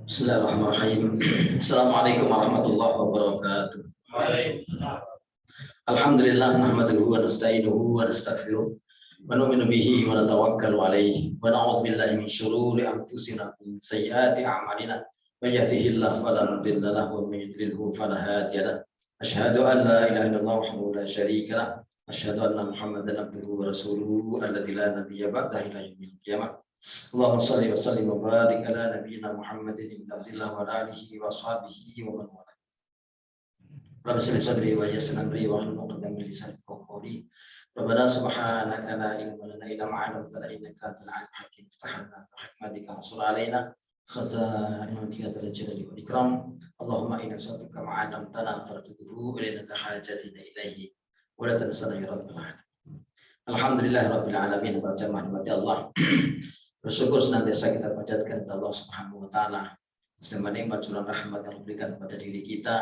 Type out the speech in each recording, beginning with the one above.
Bismillahirrahmanirrahim. Assalamualaikum warahmatullahi wabarakatuh. Alhamdulillah nahmaduhu wa nasta'inuhu wa nastaghfiruh wa nu'minu bihi wa natawakkalu alaihi wa na'udzu billahi min syururi anfusina wa min sayyiati a'malina. May yahdihillahu fala mudilla lahu wa may yudlilhu fala hadiya lahu. Asyhadu an la ilaha illallah wahdahu la syarika lahu. Asyhadu anna Muhammadan abduhu wa rasuluhu alladzi la nabiyya ba'dahu ila yaumil qiyamah. Allahumma shalli wa sallim wa barik ala nabiyyina Muhammadin ibn Abdillah wa alihi wa sahbihi wa man wala. Rabbi shrah li sadri wa yassir amri wa hlul 'uqdatam min lisani yafqahu qawli. Rabbana subhanaka la ilma lana illa ma 'allamtana innaka antal 'alimul hakim. Iftah lana bi rahmatika wa sur alaina khaza'inul jalali wal ikram. Allahumma inna nas'aluka ma 'allamtana farzuqhu ilaina hajatina ilaihi wa la tansana ya rabbal alamin. Alhamdulillahirabbil alamin. Berjamaah nikmati Allah. Bersyukur senantiasa kita panjatkan kepada Allah Subhanahu wa taala bersama nikmat curah rahmat yang diberikan kepada diri kita.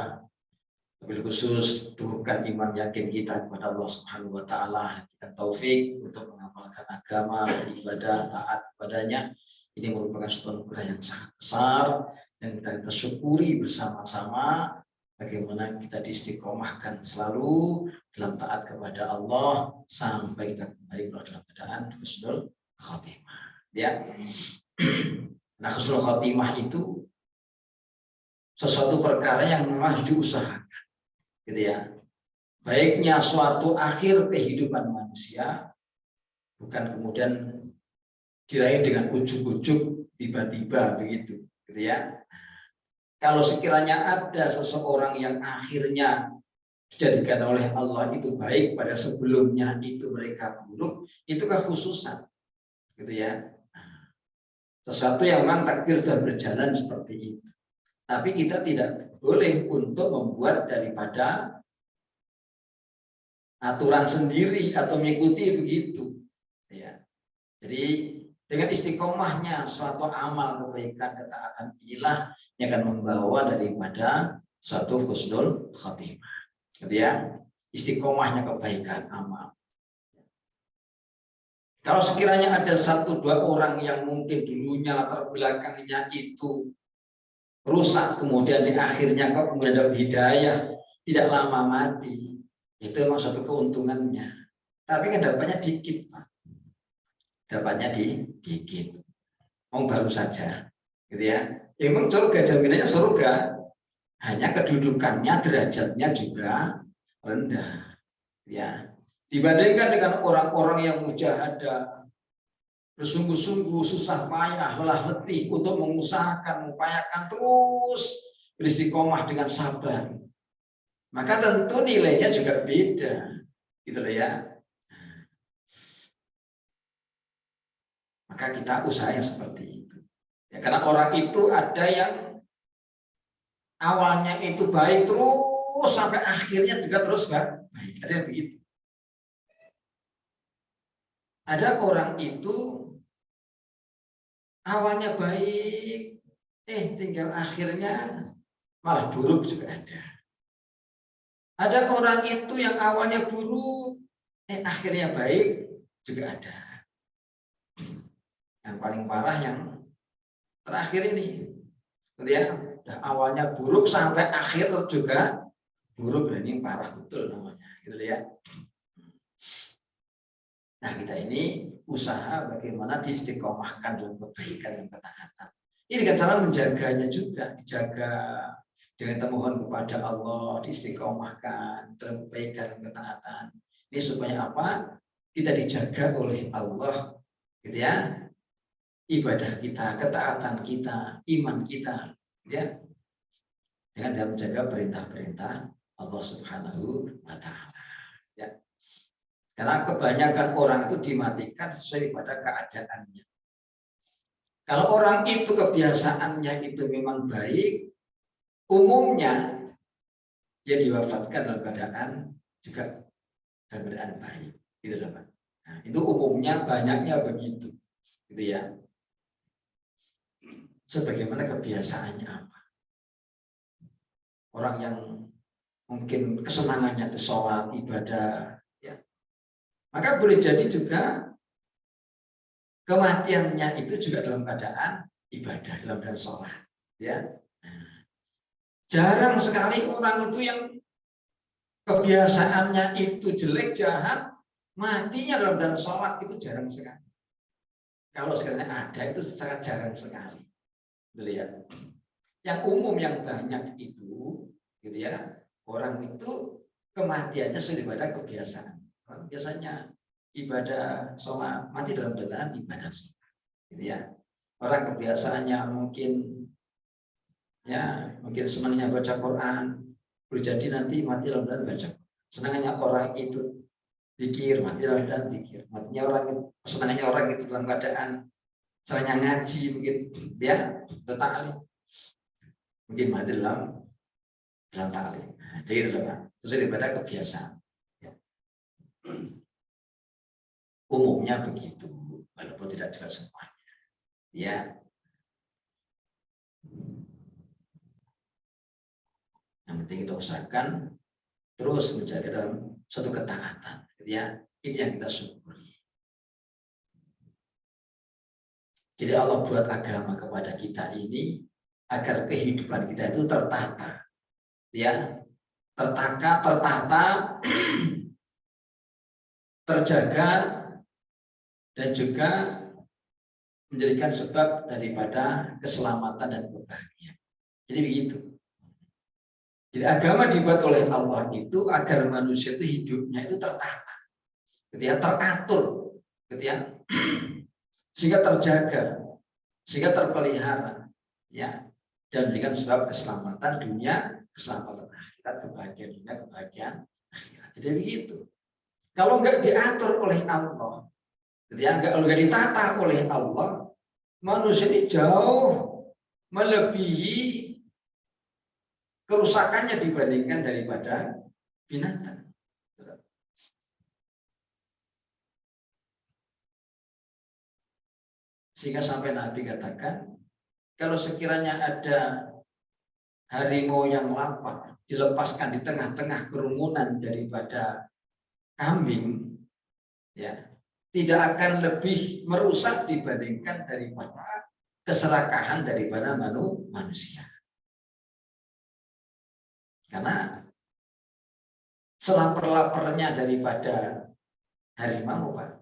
Wabil khusus tumbuhkan iman yakin kita kepada Allah Subhanahu wa taala dan taufik untuk mengamalkan agama, beribadah, taat kepadanya. Ini merupakan suatu anugerah yang sangat besar dan kita syukuri bersama-sama bagaimana kita diistiqomahkan selalu dalam taat kepada Allah sampai kita kembali dalam keadaan husnul khotimah. Ya, nah husnul khotimah itu sesuatu perkara yang memang diusahakan, gitu ya. Baiknya suatu akhir kehidupan manusia bukan kemudian diraih dengan ujuk-ujuk tiba-tiba begitu, gitu ya. Kalau sekiranya ada seseorang yang akhirnya dijadikan oleh Allah itu baik pada sebelumnya itu mereka buruk, itu kekhususan, gitu ya. Sesuatu yang memang takdir sudah berjalan seperti itu. Tapi kita tidak boleh untuk membuat daripada aturan sendiri atau mengikuti begitu. Ya. Jadi dengan istiqomahnya suatu amal kebaikan ketaatan inilah yang akan membawa daripada suatu husnul khotimah. Gitu ya. Istiqomahnya kebaikan amal. Kalau sekiranya ada satu dua orang yang mungkin dulunya latar belakangnya itu rusak, kemudian di akhirnya kok kemudian dapat hidayah, tidak lama mati, itu memang satu keuntungannya. Tapi kan dapatnya dikit, Pak. Dapatnya dikit. Baru saja, gitu ya. Memang surga, jaminannya surga, hanya kedudukannya, derajatnya juga rendah, ya. Dibandingkan dengan orang-orang yang mujahadah, bersungguh-sungguh, susah payah, lelah letih untuk mengusahakan, mengupayakan terus beristiqomah dengan sabar. Maka tentu nilainya juga beda, gitu loh ya. Maka kita usaha yang seperti itu. Ya, karena orang itu ada yang awalnya itu baik terus sampai akhirnya juga terus baik. Ada yang begitu. Ada orang itu awalnya baik, tinggal akhirnya malah buruk juga ada. Ada orang itu yang awalnya buruk, akhirnya baik juga ada. Yang paling parah yang terakhir ini, ya, awalnya buruk sampai akhir juga buruk, dan ini parah betul namanya, gitu ya. Nah, kita ini usaha bagaimana diistiqomahkan dalam kebaikan dan ketaatan. Ini dengan cara menjaganya juga, dijaga dengan mohon kepada Allah, diistiqomahkan dalam kebaikan dan ketaatan. Ini supaya apa? Kita dijaga oleh Allah, gitu ya. Ibadah kita, ketaatan kita, iman kita, ya. Dengan dalam menjaga perintah-perintah Allah Subhanahu wa taala, ya. Karena kebanyakan orang itu dimatikan sesuai pada keadaannya. Kalau orang itu kebiasaannya itu memang baik, umumnya dia diwafatkan dalam keadaan juga dalam keadaan baik, gitu loh, Pak. Nah, itu umumnya banyaknya begitu, gitu ya. Sebagaimana kebiasaannya apa? Orang yang mungkin kesenangannya itu sholat, ibadah, ya. Maka boleh jadi juga kematiannya itu juga dalam keadaan ibadah, dalam keadaan sholat. Ya, jarang sekali orang itu yang kebiasaannya itu jelek, jahat, matinya dalam dan sholat itu jarang sekali. Kalau sekiranya ada itu sangat jarang sekali. Lihat, yang umum yang banyak itu, gitu ya, orang itu kematiannya daripada kebiasaan. Orang biasanya ibadah sholat mati dalam keadaan ibadah sholat, gitu ya. Orang kebiasaannya mungkin senangnya baca Quran, berjadi nanti mati dalam keadaan baca. Senangnya orang itu zikir, mati dalam keadaan zikir. Senangnya orang itu dalam keadaan senangnya ngaji, mungkin dia ta'lim, mungkin mati dalam ta'lim. Jadi sesuai daripada kebiasaan. Ya. Umumnya begitu, walaupun tidak juga semuanya. Ya. Yang penting kita usahakan terus menjaga dalam satu ketaatan. Ya, ini yang kita syukuri. Jadi Allah buat agama kepada kita ini agar kehidupan kita itu tertata, ya, tertata, terjaga, dan juga menjadikan sebab daripada keselamatan dan kebahagiaan. Jadi begitu. Jadi agama dibuat oleh Allah itu agar manusia itu hidupnya itu tertata, teratur, sehingga terjaga, sehingga terpelihara, ya, dan menjadikan sebab keselamatan dunia, keselamatan akhirat, kebahagiaan dunia, kebahagiaan akhirat. Jadi begitu. Kalau nggak diatur oleh Allah, nggak ditata oleh Allah, manusia ini jauh melebihi kerusakannya dibandingkan daripada binatang. Sehingga sampai Nabi katakan, kalau sekiranya ada harimau yang lapar, dilepaskan di tengah-tengah kerumunan daripada kambing, ya, tidak akan lebih merusak dibandingkan daripada keserakahan daripada manusia. Karena selapar-laparnya daripada harimau, Pak,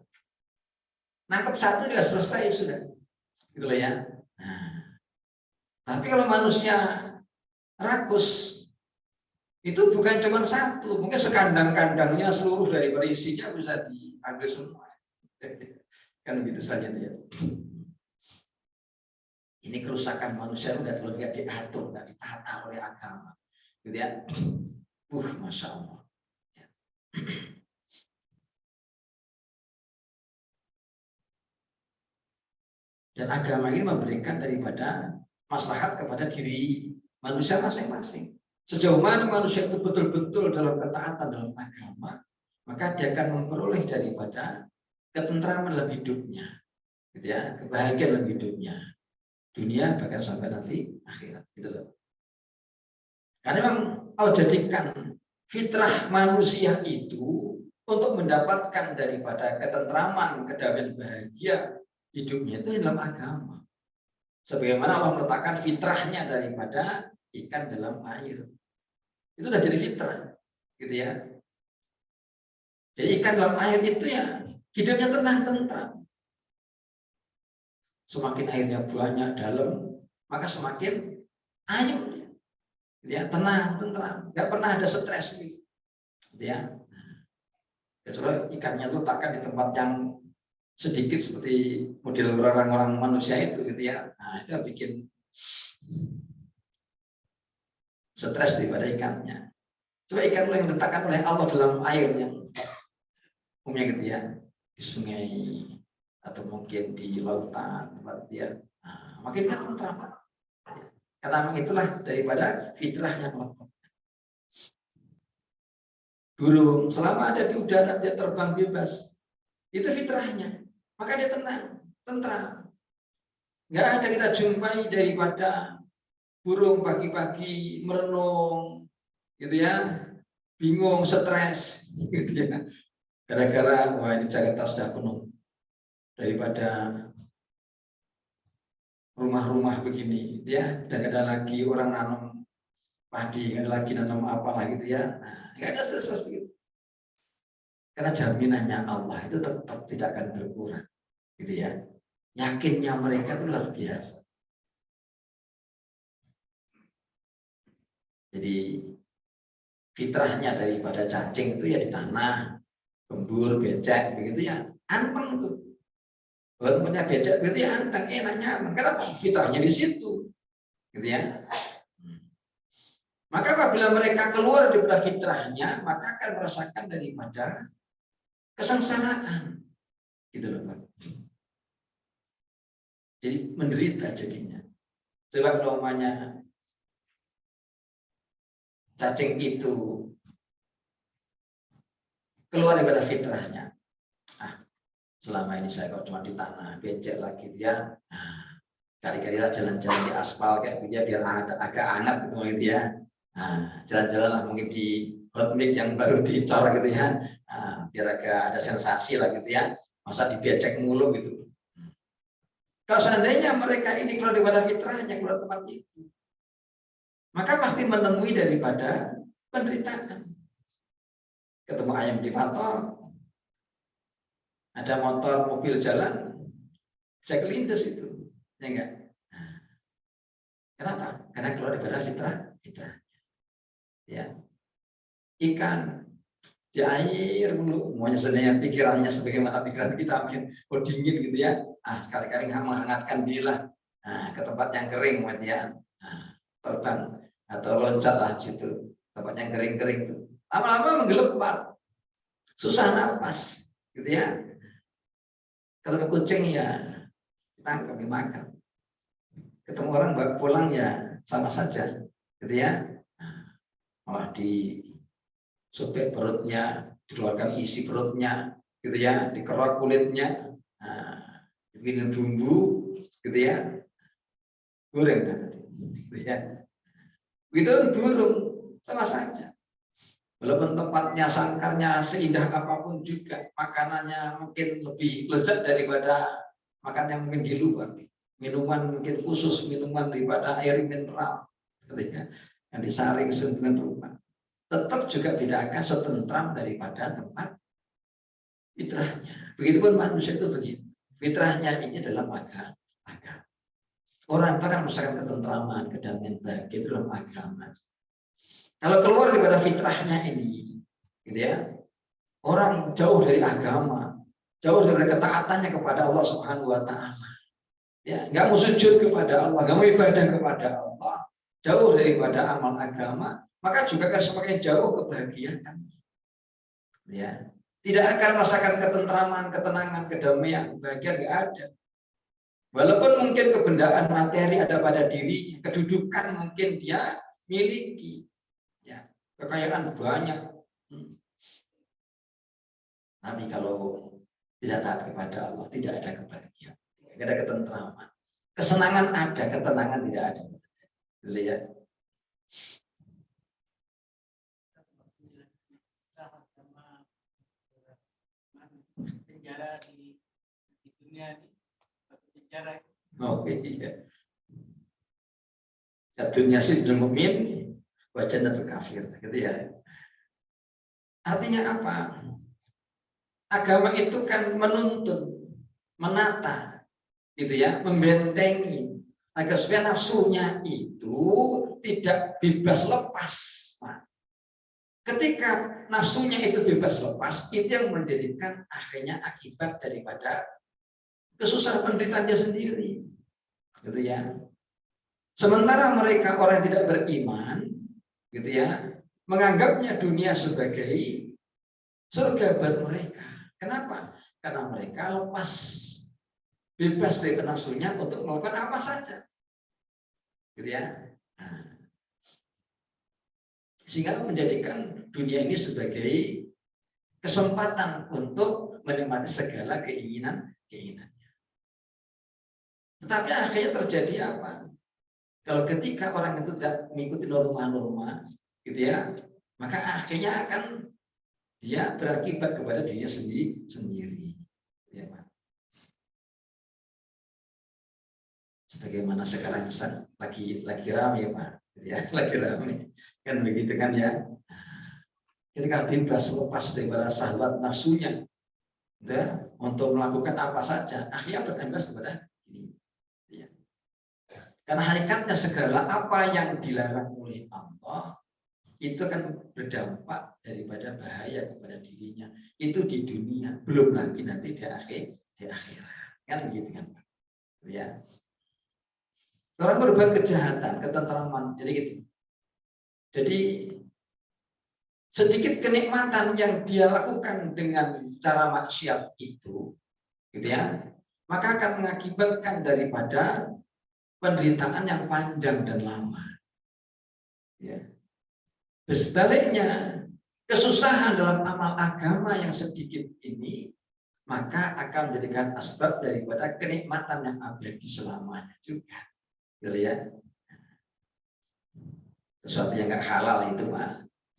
nangkep satu sudah selesai sudah, gitu loh ya. Nah, tapi kalau manusia rakus itu bukan cuma satu, mungkin sekandang-kandangnya seluruh daripada isinya bisa diambil semua. Kan begitu saja ya. Ini kerusakan manusia kalau nggak diatur, nggak ditata oleh agama, gitu ya. Masya Allah. Dan agama ini memberikan daripada maslahat kepada diri manusia masing-masing. Sejauh mana manusia itu betul-betul dalam ketaatan dalam agama, maka dia akan memperoleh daripada ketentraman dalam hidupnya, gitu ya, kebahagiaan dalam hidupnya, dunia bahkan sampai nanti akhirat, gitu loh. Karena memang Allah jadikan fitrah manusia itu untuk mendapatkan daripada ketentraman, kedamaian, bahagia hidupnya itu dalam agama. Sebagaimana Allah meletakkan fitrahnya daripada ikan dalam air. Itu sudah jadi fitrah, gitu ya. Jadi ikan dalam air itu ya hidupnya tenang, tentram. Semakin airnya banyak dalam, maka semakin ayu, ya, tenang, tentram, nggak pernah ada stres, gitu ya. Kecuali ikannya itu letakkan di tempat yang sedikit seperti model orang-orang manusia itu, gitu ya. Nah, itu bikin stres daripada ikannya. Coba ikan yang diletakkan oleh Allah dalam air yang umumnya, gitu ya, di sungai atau mungkin di lautan, tempat dia, makin tentram. Karena memang itulah daripada fitrahnya Allah. Burung selama ada di udara dia terbang bebas, itu fitrahnya, maka dia tenang, tentram. Nggak ada kita jumpai daripada burung pagi-pagi merenung, gitu ya, bingung, stres, gitu ya, gara-gara wah ini Jakarta sudah penuh daripada rumah-rumah begini, ya, udah nggak ada lagi orang nanam padi, nggak ada lagi nanam apalah gitu ya, nah, nggak ada stres begitu. Karena jaminannya Allah itu tetap tidak akan berkurang, gitu ya. Yakinnya mereka itu luar biasa. Jadi fitrahnya daripada cacing itu ya di tanah, gembur, becek, begitu ya, anteng itu. Kalau punya becek berarti anteng, enaknya aman. Karena fitrahnya di situ, gitu ya. Maka apabila mereka keluar daripada fitrahnya, maka akan merasakan daripada kesengsaraan, gitu loh Pak. Jadi menderita jadinya. Sebab namanya cacing itu keluar daripada fitrahnya. Selama ini saya kok cuma di tanah, becek lagi dia. Kali-kali lah jalan-jalan di aspal kayak gitu ya, biar agak hangat gitu ya. Jalan-jalan lah mungkin di hot mix yang baru dicor gitu ya. Biar agak ada sensasi lah gitu ya. Masa dibecek mulu gitu. Kalau seandainya mereka ini keluar daripada fitrahnya, keluar tempat itu, maka pasti menemui daripada penderitaan. Ketemu ayam di patok, ada motor, mobil jalan, cek lindes itu, ya enggak? Kenapa? Karena keluar daripada fitrah. Ya, ikan di air dulu, semuanya sebenarnya pikirannya sebagaimana pikiran kita mungkin dingin gitu ya. Sekali-kali menghangatkan diri lah, ke tempat yang kering, ya. Terbang atau loncat lah situ, tempat yang kering-kering tuh. Lama-lama menggelepar, susah nafas, gitu ya. Kalau kucing ya tangkap dimakan. Ketemu orang bawa pulang ya sama saja, gitu ya. Malah disobek perutnya, dikeluarkan isi perutnya, gitu ya, dikerok kulitnya, bikin bumbu, gitu ya, goreng gitu ya. Begitu burung sama saja. Walaupun tempatnya sangkarnya seindah apapun juga, makanannya mungkin lebih lezat daripada makan yang mungkin di luar. Minuman mungkin khusus, minuman daripada air mineral, ketika yang disaring sedemikian rupa, tetap juga tidak akan setentram daripada tempat fitrahnya. Begitupun manusia itu begitu. Fitrahnya ini dalam agama. Orang akan merasakan ketentraman, kedamaian bahagia itu dalam agama. Kalau keluar daripada fitrahnya ini, gitu ya, orang jauh dari agama, jauh dari ketaatannya kepada Allah Subhanahu Wa Taala, ya, nggak mau sujud kepada Allah, nggak mau ibadah kepada Allah, jauh daripada amal agama, maka juga akan semakin jauh kebahagiaan. Ya, tidak akan merasakan ketentraman, ketenangan, kedamaian, kebahagiaan nggak ada. Walaupun mungkin kebendaan materi ada pada dirinya, kedudukan mungkin dia miliki, ya, kekayaan banyak. Tapi kalau tidak taat kepada Allah, tidak ada kebahagiaan, tidak ada ketentraman. Kesenangan ada, ketenangan tidak ada. Lihat. Penjara di dunia ini, penjara. Oke, iya. Ya, dunia sih mukmin, wajah atau kafir, gitu ya. Artinya apa? Agama itu kan menuntut, menata, gitu ya, membentengi agar supaya nafsunya itu tidak bebas lepas. Nah, ketika nafsunya itu bebas lepas, itu yang menjadikan akhirnya akibat daripada kesusahan penderitaannya sendiri, gitu ya. Sementara mereka orang yang tidak beriman, gitu ya, menganggapnya dunia sebagai surga buat mereka. Kenapa? Karena mereka lepas, bebas dari nafsunya untuk melakukan apa saja, gitu ya. Sehingga menjadikan dunia ini sebagai kesempatan untuk menikmati segala keinginannya. Tetapi akhirnya terjadi apa? Kalau ketika orang itu tidak mengikuti norma-norma, gitu ya, maka akhirnya akan dia berakibat kepada dirinya sendiri. Ya, Pak. Sebagaimana sekarang lagi rame Pak, ya lagi rame kan begitu kan ya. Ketika bebas lepas daripada syahwat nafsunya, ya, untuk melakukan apa saja, akhirnya berimbas kepada ini. Ya. Karena hakikatnya segala apa yang dilarang oleh Allah itu kan berdampak daripada bahaya kepada dirinya. Itu di dunia, belum lagi nanti di akhirat. Kan begitu kan Pak. Ya. Orang berbuat kejahatan, ketentraman, jadi gitu. Jadi sedikit kenikmatan yang dia lakukan dengan cara maksiat itu, gitu ya, maka akan mengakibatkan daripada penderitaan yang panjang dan lama. Ya. Sebaliknya, kesusahan dalam amal agama yang sedikit ini, maka akan menjadikan asbab daripada kenikmatan yang abadi selamanya juga. Gitu ya. Sesuatu yang nggak halal itu Pak,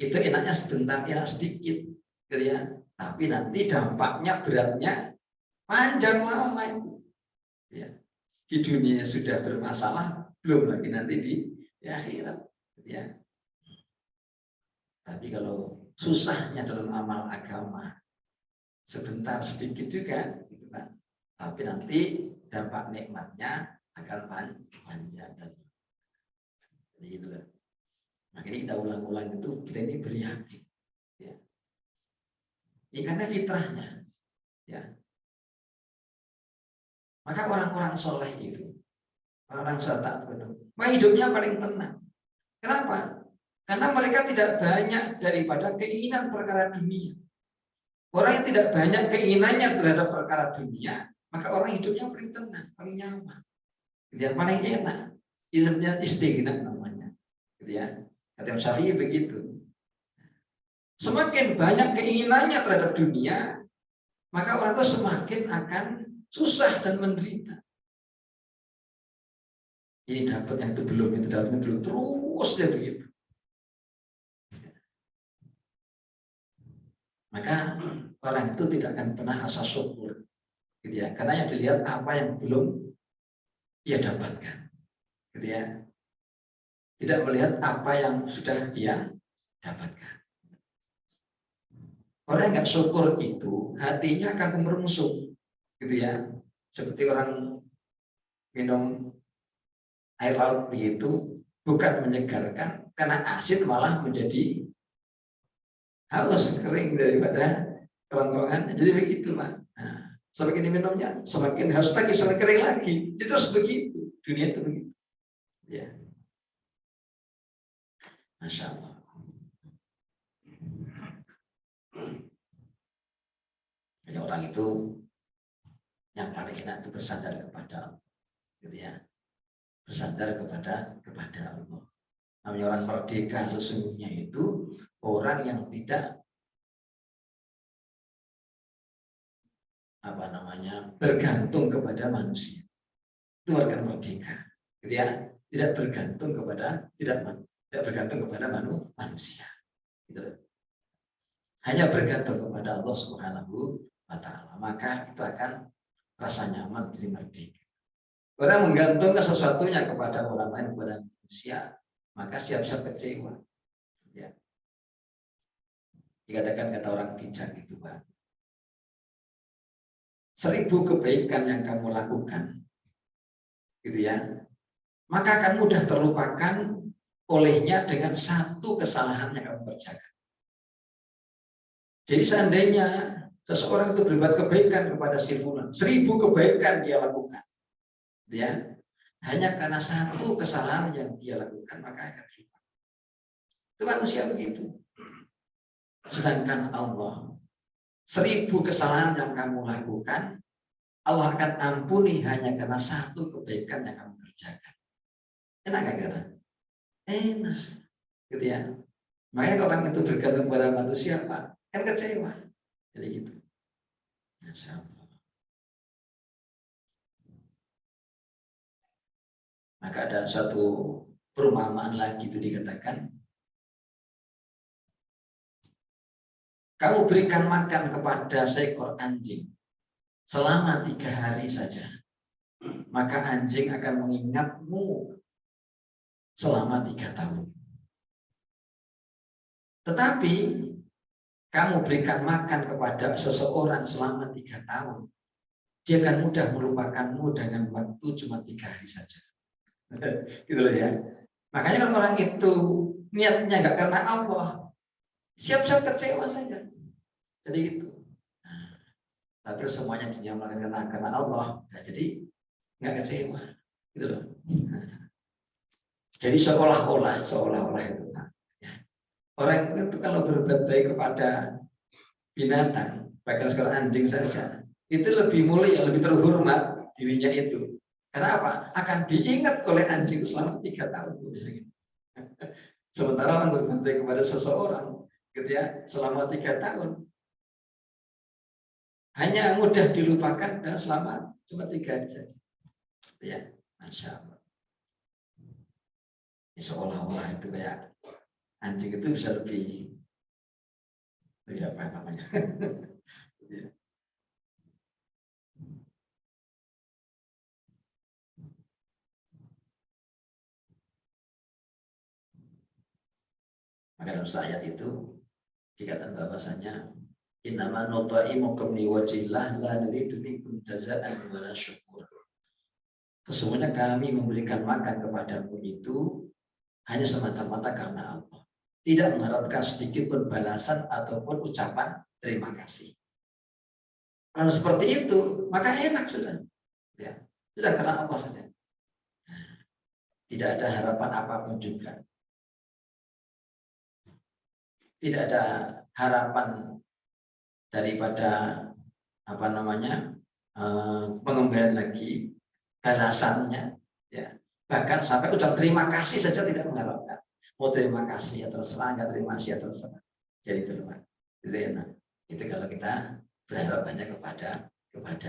itu enaknya sebentar, enak sedikit, gitu ya. Tapi nanti dampaknya beratnya panjang lama itu. Ya. Di dunia sudah bermasalah, belum lagi nanti di akhirat. Gitu ya. Tapi kalau susahnya dalam amal agama, sebentar sedikit juga, gitu Pak. Tapi nanti dampak nikmatnya akan panjang dan gitu loh. Makanya kita ulang-ulang itu kita ini beryakin, ya. Ini karena fitrahnya, ya. Maka orang-orang soleh itu, orang-orang taat benar, hidupnya paling tenang. Kenapa? Karena mereka tidak banyak daripada keinginan perkara dunia. Orang yang tidak banyak keinginannya terhadap perkara dunia, maka orang hidupnya paling tenang, paling nyaman, dia paling enak. Hidupnya istighna namanya, gitu ya. Kata Syafi'i begitu. Semakin banyak keinginannya terhadap dunia, maka orang itu semakin akan susah dan menderita. Ini dapat yang itu belum, itu dapat yang belum, terus dia begitu. Maka orang itu tidak akan pernah rasa syukur, gitu ya. Karena yang dilihat apa yang belum ia dapatkan, gitu ya. Tidak melihat apa yang sudah ia dapatkan. Orang yang nggak syukur itu hatinya akan merungsuk, gitu ya. Seperti orang minum air laut begitu, bukan menyegarkan, karena asin malah menjadi haus, kering daripada kerongkongan. Jadi begitu Pak. Nah, semakin diminumnya, semakin haus lagi, semakin kering lagi. Itu terus begitu. Dunia itu begitu. Ya. Masya Allah. Jadi orang itu yang paling enak itu bersandar kepada Allah, gitu ya. Bersandar kepada Allah. Namanya orang merdeka sesungguhnya itu orang yang tidak bergantung kepada manusia. Itu orang merdeka, gitu ya. Tidak bergantung kepada manusia. Gitu. Hanya bergantung kepada Allah Subhanahu wa Ta'ala, maka itu akan rasa nyaman jadi merdeka. Orang menggantungkan sesuatunya kepada orang lain, kepada manusia, maka siap-siap kecewa. Ya. Dikatakan kata orang bijak itu Pak, 1000 kebaikan yang kamu lakukan, gitu ya, maka akan mudah terlupakan olehnya dengan 1 kesalahan yang kamu kerjakan. Jadi seandainya seseorang itu berbuat kebaikan kepada si fulan, 1000 kebaikan dia lakukan, ya, hanya karena 1 kesalahan yang dia lakukan, maka akan lupa. Itu manusia begitu. Sedangkan Allah, 1000 kesalahan yang kamu lakukan, Allah akan ampuni hanya karena 1 kebaikan yang kamu kerjakan. Enak gak kata? Enak, gitu ya. Makanya orang itu bergantung pada manusia Pak, kan kecewa. Jadi gitu. Masya Allah. Maka ada suatu perumpamaan lagi itu dikatakan, kamu berikan makan kepada seekor anjing selama 3 hari saja. maka anjing akan mengingatmu selama 3 tahun. Tetapi kamu berikan makan kepada seseorang selama 3 tahun, dia akan mudah melupakanmu dengan waktu cuma 3 hari saja. Gitu loh ya. Makanya kalau orang itu niatnya nggak karena Allah, siap-siap kecewa saja. Jadi itu. Nah, tapi semuanya dia melakukan karena Allah, nah, jadi nggak kecewa. Gitu loh. Nah, jadi seolah-olah itu. Nah, ya. Orang itu kalau berbuat baik kepada binatang, bahkan sekarang anjing saja, itu lebih mulia, lebih terhormat dirinya itu. Karena apa? Akan diingat oleh anjing selama 3 tahun. Sementara orang berbuat baik kepada seseorang, gitu ya, selama 3 tahun, hanya mudah dilupakan dan selama cuma 3 hari saja. Ya, Masya Allah. Seolah-olah itu kayak anjing itu bisa lebih apa namanya? Ya. Maka dalam ayat itu dikatakan bahwasanya innama nutaimukum liwajhillah la nuridu minkum jazaa'an wala syukur. Sesungguhnya kami memberikan makan kepadamu itu hanya semata-mata karena Allah. Tidak mengharapkan sedikit pun balasan ataupun ucapan terima kasih. Kalau seperti itu, maka enak sudah. Ya, sudah karena Allah saja. Tidak ada harapan apapun juga. Tidak ada harapan daripada apa namanya pengembalian lagi balasannya, ya. Bahkan sampai ucap terima kasih saja tidak mengharapkan. Mau terima kasih ya terserah, nggak terima kasih ya terserah. Jadi itu loh, itu enak. Itu kalau kita berharap hanya kepada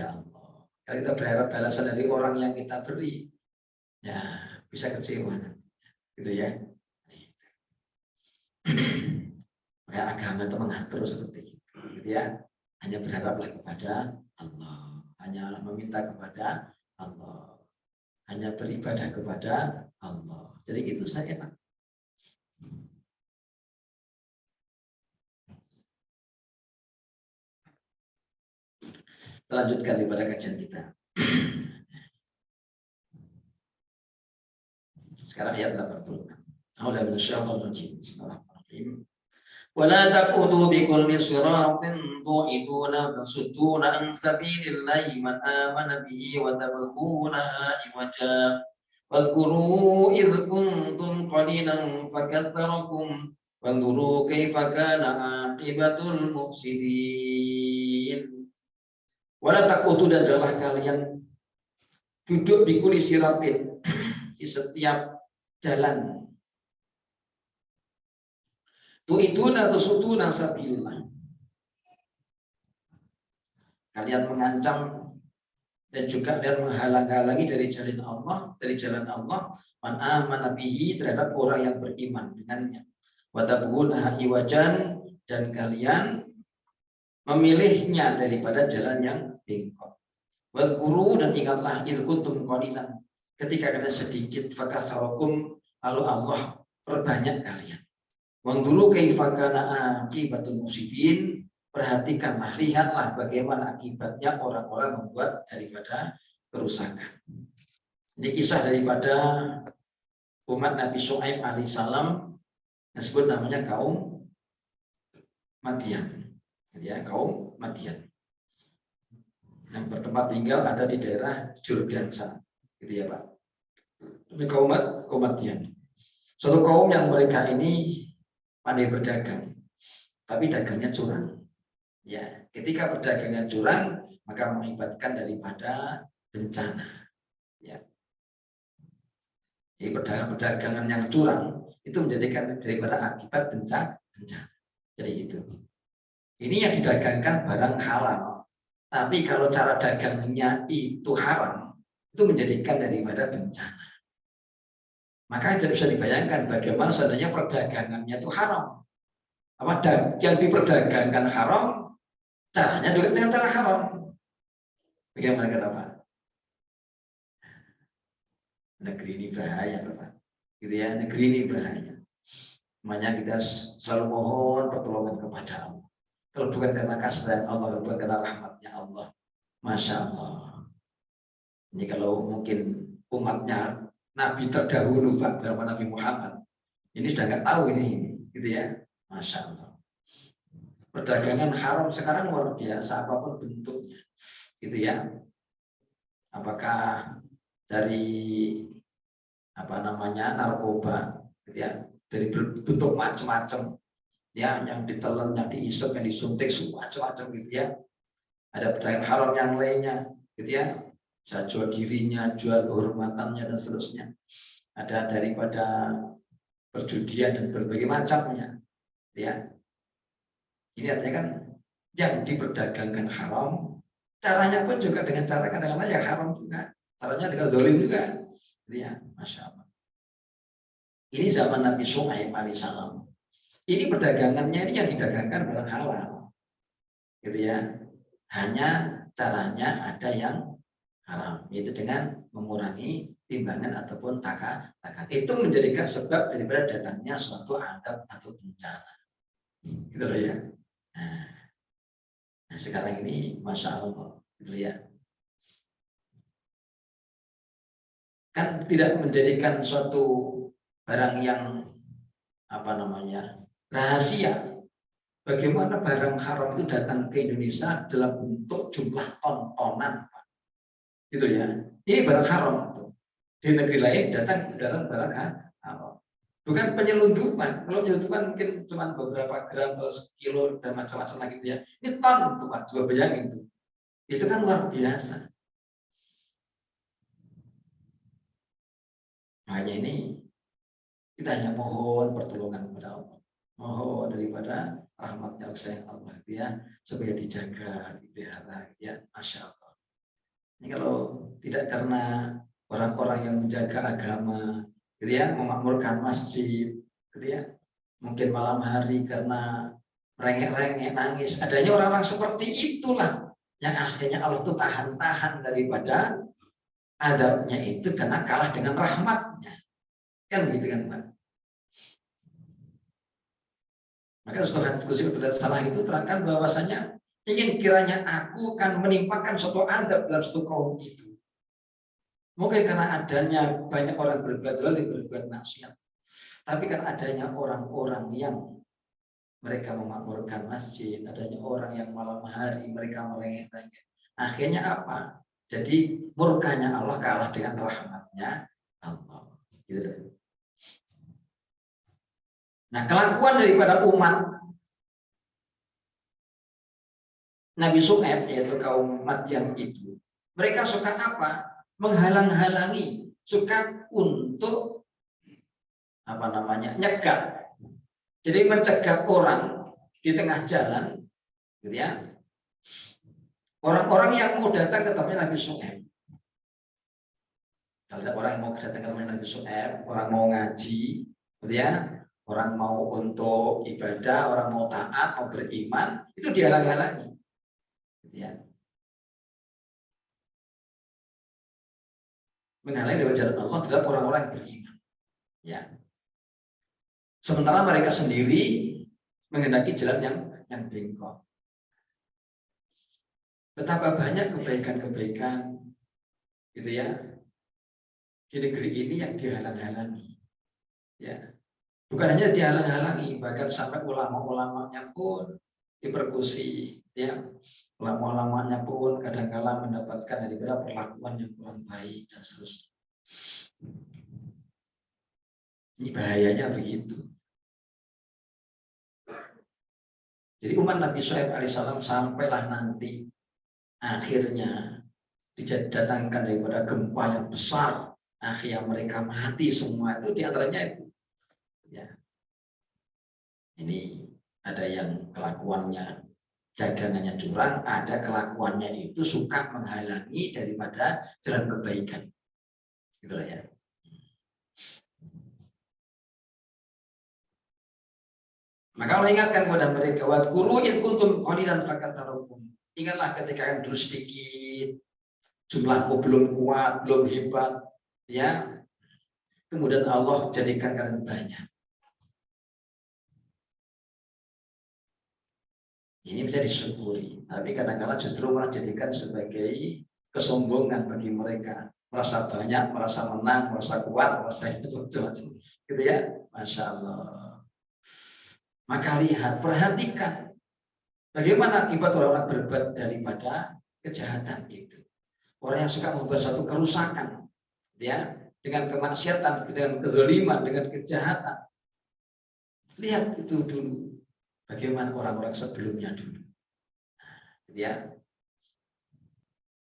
Allah. Kalau kita berharap balasan dari orang yang kita beri, ya bisa kecewa, gitu ya. Maka agama itu mengatur seperti itu, gitu ya. Hanya berharaplah kepada Allah, hanya meminta kepada Allah, hanya beribadah kepada Allah. Jadi itu saya enak. Kita lanjutkan daripada kajian kita. Sekarang ayat 80. A'udzu minasyaitonir rajim. Bismillahirrahmanirrahim. ولا تقعدوا بكل صراط توعدون وتصدون عن سبيل الله من آمن به وتبغونها عوجا واذكروا إذ كنتم قليلا فكثركم وانظروا كيف كان عاقبة المفسدين. ولا تقعدوا, dan janganlah kalian duduk di kuli siratin, di setiap jalan. Tu'iduna tusuduna sabilillah. Kalian mengancam dan juga kalian menghalang-halangi dari jalan Allah, man amana bihi, terhadap orang yang beriman dengannya. Wa tabghuna iwajan, dan kalian memilihnya daripada jalan yang bengkok. Wadhkuru, dan ingatlah idh kuntum qalilan, ketika kalian sedikit, fakatharakum, lalu Allah perbanyak kalian. Wanzuru kaifa kana aqibatul mufsidin, perhatikanlah, lihatlah bagaimana akibatnya orang-orang membuat daripada kerusakan. Ini kisah daripada umat Nabi Syuaib alaihissalam, yang disebut namanya kaum Madian. Ya, kaum Madian. Yang bertempat tinggal ada di daerah Jordansa, gitu ya Pak. Ini kaum Madian. Suatu kaum yang mereka ini pandai berdagang, tapi dagangnya curang. Ya, ketika berdagangnya curang, maka mengakibatkan daripada bencana. Ya. Jadi perdagangan yang curang itu menjadikan daripada akibat bencana. Jadi itu. Ini yang didagangkan barang halal. Tapi kalau cara dagangnya itu haram, itu menjadikan daripada bencana. Maka tidak bisa dibayangkan bagaimana seandainya perdagangannya itu haram. Apa yang diperdagangkan haram, caranya juga dengan cara haram. Bagaimana kenapa? Negeri ini bahaya, Bapak. Gitu ya, negeri ini bahaya. Makanya kita selalu mohon pertolongan kepada Allah. Kalau bukan karena kasih Allah, kalau bukan karena rahmatnya Allah, Masya Allah. Ini kalau mungkin umatnya Nabi terdahulu, Pak, berapa Nabi Muhammad, ini sudah nggak tahu ini, gitu ya, Masya Allah. Perdagangan haram sekarang luar biasa, apapun bentuknya, gitu ya. Apakah dari narkoba, gitu ya, dari bentuk macam-macam, ya, yang ditelan, yang diisep, yang disuntik, semua macam-macam, gitu ya. Ada perdagangan haram yang lainnya, gitu ya. Bisa jual dirinya, jual kehormatannya dan seterusnya. Ada daripada perjudian dan berbagai macamnya, ya. Ini artinya kan yang diperdagangkan haram, caranya pun juga dengan cara kadang-kadang yang haram juga, caranya dengan zalim juga, ya, Masya Allah. Ini zaman Nabi Syuaib alaihissalam. Ini perdagangannya ini yang didagangkan barang halal, gitu ya. Hanya caranya ada yang haram, yaitu dengan mengurangi timbangan ataupun takat. Itu menjadikan sebab daripada datangnya suatu adab atau bencana, gitu loh ya. Nah, sekarang ini Masya Allah, gitu ya. Kan tidak menjadikan suatu barang yang rahasia. Bagaimana barang haram itu datang ke Indonesia dalam bentuk jumlah ton-tonan, gitu ya. Ini barang haram. Di negeri lain datang barang haram. Bukan penyelundupan. Kalau penyelundupan mungkin cuma beberapa gram atau sekilo dan macam-macam lagi, gitu ya. Ini ton itu, Pak. Coba bayangin itu. Itu kan luar biasa. Makanya ini kita hanya mohon pertolongan kepada Allah. Mohon daripada rahmatnya Allah, ya, supaya dijaga, dipelihara, ya, Masya Allah. Ini kalau tidak karena orang-orang yang menjaga agama, gitu ya, memakmurkan masjid, gitu ya, mungkin malam hari karena merengek-rengek, nangis, adanya orang-orang seperti itulah yang akhirnya Allah itu tahan-tahan daripada adabnya itu karena kalah dengan rahmatnya, kan begitu kan, Pak? Maka setelah diskusi tidak salah itu terangkan bahwasanya ingin kiranya aku akan menimpakan suatu adab dalam suatu kaum itu. Mungkin karena adanya banyak orang berbuat zalim, berbuat maksiat. Tapi kan adanya orang-orang yang mereka memakmurkan masjid, adanya orang yang malam hari mereka merengek-rengek. Akhirnya apa? Jadi murkanya Allah kalah dengan rahmatnya Allah. Gitu. Nah, kelakuan daripada umat Nabi Syuaib, yaitu kaum Madyan itu, mereka suka apa? Menghalang-halangi, suka untuk nyegat. Jadi mencegat orang di tengah jalan, gitu ya. Orang-orang yang mau datang ke tempat Nabi Syuaib. Kalau ada orang yang mau datang ke tempat Nabi Syuaib, orang mau ngaji, gitu ya, orang mau untuk ibadah, orang mau taat, mau beriman, itu dihalang-halangi, gitu ya. Menghalangi dari jalan Allah adalah orang-orang yang beriman, ya. Sementara mereka sendiri menghendaki jalan yang bengkok. Betapa banyak kebaikan-kebaikan, gitu ya, di negeri ini yang dihalang-halangi, ya. Bukan hanya dihalang-halangi, bahkan sampai ulama-ulamanya pun dipersekusi, ya. Ulama-ulamanya pun kadang-kala mendapatkan daripada perlakuan yang kurang baik dan seterusnya. Ini bahayanya begitu. Jadi umat Nabi Syuaib alaihissalam sampailah nanti akhirnya didatangkan daripada gempa yang besar, akhirnya mereka mati semua, itu diantaranya itu. Ya. Ini ada yang kelakuannya dagangannya curang, ada kelakuannya itu suka menghalangi daripada jalan kebaikan. Itulah ya. Maka Allah ingatkan kepada mereka, wadhkuru id kuntum qalilan fakatsarukum. Ingatlah ketika kalian dulu sedikit, jumlahku belum kuat, belum hebat, ya. kemudian Allah jadikan kalian banyak. Ini bisa disyukuri, tapi kadang-kadang justru malah jadikan sebagai kesombongan bagi mereka. Merasa banyak, merasa menang, merasa kuat, merasa itu macam-macam. Gitu ya, Masya Allah. Maka lihat, perhatikan bagaimana akibat orang-orang berbuat daripada kejahatan itu. Orang yang suka membuat satu kerusakan, ya, dengan kemaksiatan, dengan kezaliman, dengan kejahatan. Lihat itu dulu, bagaimana orang-orang sebelumnya dulu. Ya,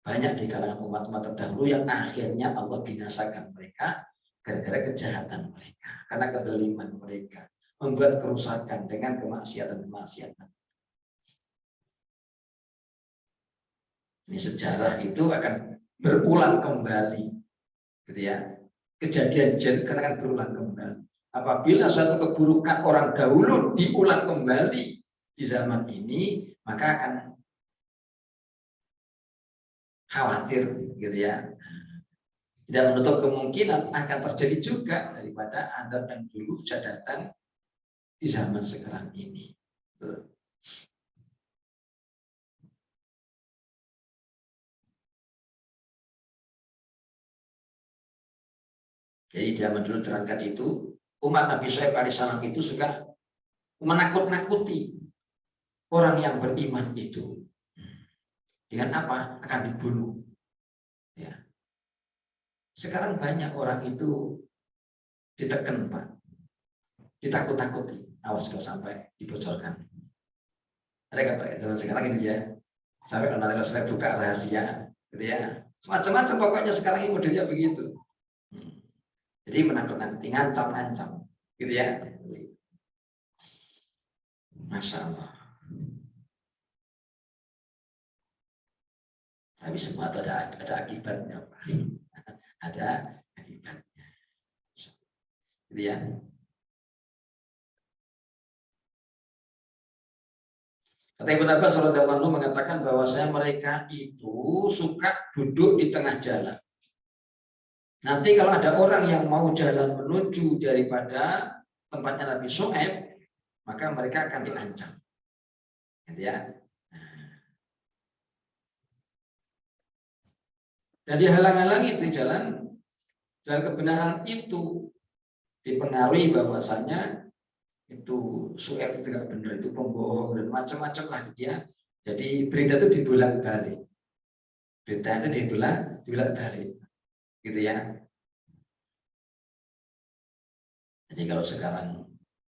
banyak di kalangan umat-umat terdahulu yang akhirnya Allah binasakan mereka gara-gara kejahatan mereka, karena kezaliman mereka, membuat kerusakan dengan kemaksiatan-kemaksiatan. Ini sejarah itu akan berulang kembali, gitu ya. Kejadian akan berulang kembali. Apabila suatu keburukan orang dahulu diulang kembali di zaman ini, maka akan khawatir, gitu ya. Tidak menutup kemungkinan akan terjadi juga daripada azab yang dulu bisa datang di zaman sekarang ini. Jadi zaman dulu terangkat itu, umat Nabi Shu'aib alaihissalam itu suka menakut-nakuti orang yang beriman itu. Dengan apa? Akan dibunuh. Ya. Sekarang banyak orang itu ditekan, Pak. Ditakut-takuti. Awas kalau sampai dibocorkan. Ada nggak Pak? Zaman sekarang ini ya. Sampai kalau nanti saya buka rahasia. Gitu ya. Macam-macam pokoknya sekarang ini modelnya begitu. Jadi menakut-nakuti, ngancam-ngancam. Gitu ya. Masya Allah. Tapi semua itu ada akibatnya, Pak. Ada akibatnya. Gitu ya. Kata Ibnu Abbas radhiyallahu anhu mengatakan bahwasanya mereka itu suka duduk di tengah jalan. Nanti kalau ada orang yang mau jalan menuju daripada tempatnya Nabi Shu'aib, maka mereka akan diancam. Gitu ya. Dan dihalang-halangi di jalan kebenaran itu, dipengaruhi bahwasanya itu Shu'aib itu tidak benar, itu pembohong dan macam-macam lah gitu ya. Jadi berita itu dibolak-balik. Berita itu dibolak-balik. Gitu ya. Jadi kalau sekarang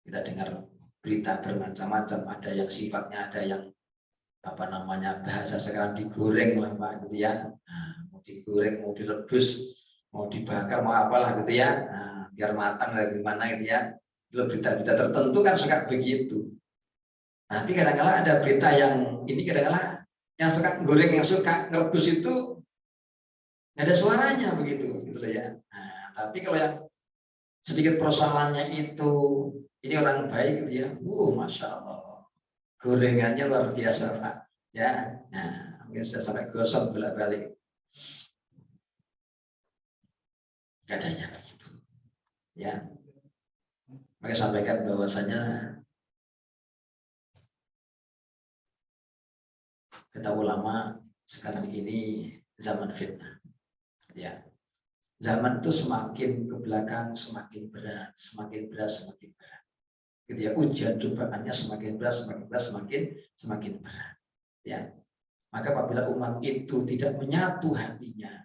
kita dengar berita bermacam-macam, ada yang sifatnya, ada yang apa namanya, bahasa sekarang digoreng lah Pak gitu ya. Nah, mau digoreng, mau direbus, mau dibakar, mau apalah gitu ya. Nah, biar matang dari mana gitu ya. Itu berita-berita tertentu kan suka begitu. Tapi kadang-kadang ada berita yang ini, kadang-kadang yang suka goreng, yang suka ngerebus itu nggak ada suaranya begitu, gitu ya. Nah, tapi kalau yang sedikit persoalannya itu, ini orang baik gitu ya, Masya Allah, gorengannya luar biasa Pak, ya, nah mungkin bisa sampai gosong bolak-balik, kadangnya begitu, ya. Maka sampaikan bahwasanya kata ulama sekarang ini zaman fitnah, ya. Zaman itu semakin ke belakang semakin berat, semakin berat, semakin berat. Gitu ya, ujian cobaannya semakin berat, semakin berat. Ya, maka apabila umat itu tidak menyatu hatinya,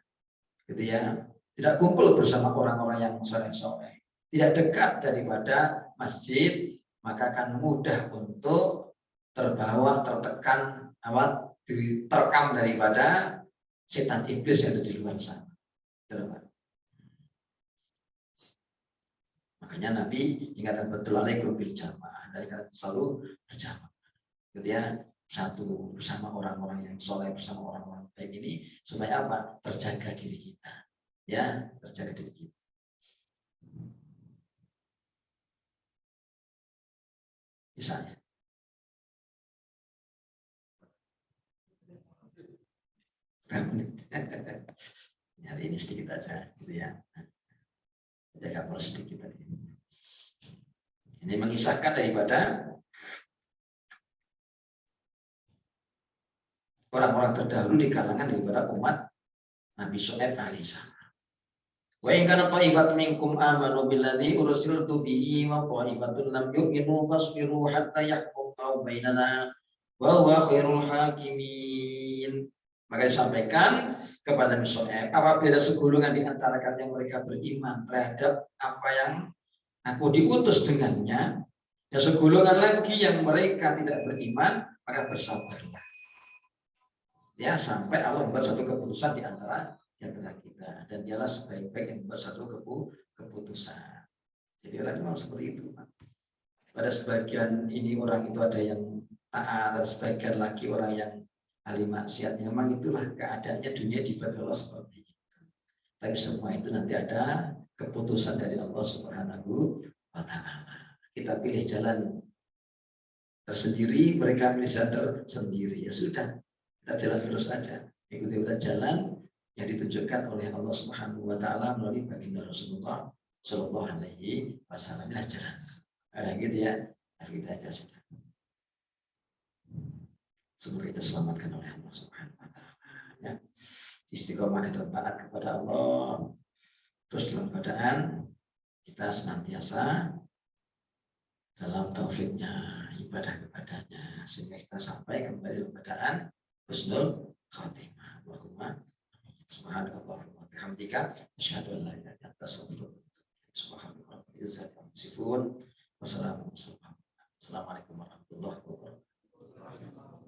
gitu ya, tidak kumpul bersama orang-orang yang soleh-soleh, tidak dekat daripada masjid, maka akan mudah untuk terbawa, tertekan, diterkam daripada setan iblis yang ada di luar sana. Makanya Nabi ingatkan betul alaikum bil jamaah, dari kalian selalu berjamaah, gitu ya, satu bersama orang-orang yang soleh, bersama orang-orang baik ini, supaya apa? Terjaga diri kita, ya, terjaga diri kita. Misalnya, hari ini sedikit aja, gitu ya. Saya hafal sedikit tadi. Ini mengisahkan daripada orang-orang terdahulu di kalangan daripada umat Nabi Syuaib alaihissalam. Wa in kana ta'ifatun minkum amanu billadzi ursiltu bihi wa ta'ifatun lam yu'minu fasbiru hatta yahkum bainana wa huwa khairul hakimin. Maka disampaikan kepada Nabi Syuaib, apabila segolongan di antara kalian mereka beriman terhadap apa yang aku diutus dengannya, dan segolongan lagi yang mereka tidak beriman, maka bersabarlah. Ya, sampai Allah membuat satu keputusan di antara kita, dan dialah sebaik-baik yang membuat satu keputusan. Jadi orang memang seperti itu. Pada sebagian ini orang itu ada yang taat, ada sebagian lagi orang yang ahli maksiat. Memang itulah keadaannya dunia dibuat Allah seperti itu. Tapi semua itu nanti ada keputusan dari Allah Subhanahu wa Ta'ala. Kita pilih jalan tersendiri, mereka pilih jalan tersendiri. Ya sudah, kita jalan terus saja. Ikuti jalan yang ditunjukkan oleh Allah Subhanahu wa Ta'ala melalui baginda Rasulullah Shallallahu Alaihi Wasallam. Inilah jalan. Ada gitu ya. Kita aja sudah. Semoga kita selamatkan oleh Allah Subhanahu wa Ta'ala. Ya. Istiqomah dan taat kepada Allah. Terus dalam keadaan kita senantiasa dalam taufiknya ibadah kepadanya, sehingga kita sampai kembali dalam keadaan husnul khatimah. Allahumma subhanakallahumma wa bihamdika asyhadu an la ilaha illa anta astaghfiruka wa atubu ilaik. Subhanakallahumma wa bihamdika. Wassalamualaikum warahmatullahi wabarakatuh.